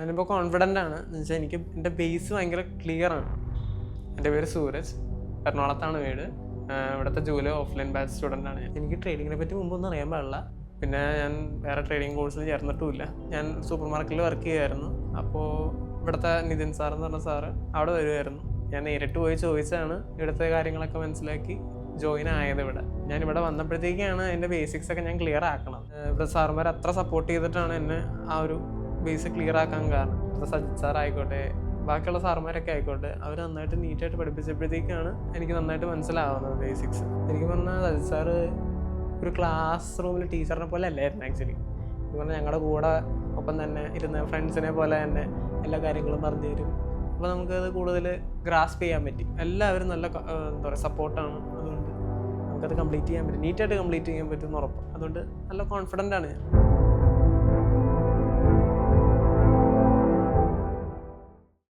ഞാനിപ്പോൾ കോൺഫിഡൻ്റ് ആണ് എന്ന് വെച്ചാൽ എനിക്ക് എൻ്റെ ബേസ് ഭയങ്കര ക്ലിയർ ആണ്. എൻ്റെ പേര് സൂരജ്, എറണാകുളത്താണ് വീട്. ഇവിടുത്തെ ജൂലൈ ഓഫ്ലൈൻ ബാച്ച് സ്റ്റുഡൻ്റ് ആണ്. എനിക്ക് ട്രേഡിങ്ങിനെ പറ്റി മുമ്പൊന്നും അറിയാൻ പാടില്ല. പിന്നെ ഞാൻ വേറെ ട്രേഡിംഗ് കോഴ്സിൽ ചേർന്നിട്ടുമില്ല. ഞാൻ സൂപ്പർ മാർക്കറ്റിൽ വർക്ക് ചെയ്യുമായിരുന്നു. അപ്പോൾ ഇവിടുത്തെ നിതിൻ സാർ എന്ന് പറഞ്ഞ സാറ് അവിടെ വരുമായിരുന്നു. ഞാൻ നേരിട്ട് പോയി ചോദിച്ചാണ് ഇവിടുത്തെ കാര്യങ്ങളൊക്കെ മനസ്സിലാക്കി ജോയിൻ ആയത്. ഞാനിവിടെ വന്നപ്പോഴത്തേക്കാണ് എൻ്റെ ബേസിക്സൊക്കെ ഞാൻ ക്ലിയർ ആക്കണം. ഇവിടെ സാറുമാർ അത്ര സപ്പോർട്ട് ചെയ്തിട്ടാണ് എന്നെ ആ ഒരു ബേസ് ക്ലിയർ ആക്കാൻ കാരണം. ഇവിടുത്തെ സജിത് സാർ ആയിക്കോട്ടെ, ബാക്കിയുള്ള സാറുമാരൊക്കെ ആയിക്കോട്ടെ, അവർ നന്നായിട്ട് നീറ്റായിട്ട് പഠിപ്പിച്ചപ്പോഴത്തേക്കാണ് എനിക്ക് നന്നായിട്ട് മനസ്സിലാവുന്നത് ബേസിക്സ്. എനിക്ക് പറഞ്ഞാൽ സജിത് സാറ് ഒരു ക്ലാസ് റൂമിൽ ടീച്ചറിനെ പോലെ അല്ലായിരുന്നു ആക്ച്വലി. എന്ന് പറഞ്ഞാൽ ഞങ്ങളുടെ കൂടെ ഒപ്പം തന്നെ ഇരുന്ന ഫ്രണ്ട്സിനെ പോലെ തന്നെ എല്ലാ കാര്യങ്ങളും പറഞ്ഞു തരും. അപ്പോൾ നമുക്കത് കൂടുതൽ ഗ്രാസ്പ് ചെയ്യാൻ പറ്റി. എല്ലാവരും നല്ല എന്താ പറയുക സപ്പോർട്ടാണ്. അതുകൊണ്ട് നമുക്കത് കംപ്ലീറ്റ് ചെയ്യാൻ പറ്റും, നീറ്റായിട്ട് കംപ്ലീറ്റ് ചെയ്യാൻ പറ്റുമെന്ന് ഉറപ്പ്. അതുകൊണ്ട് നല്ല കോൺഫിഡൻ്റ് ആണ് ഞാൻ.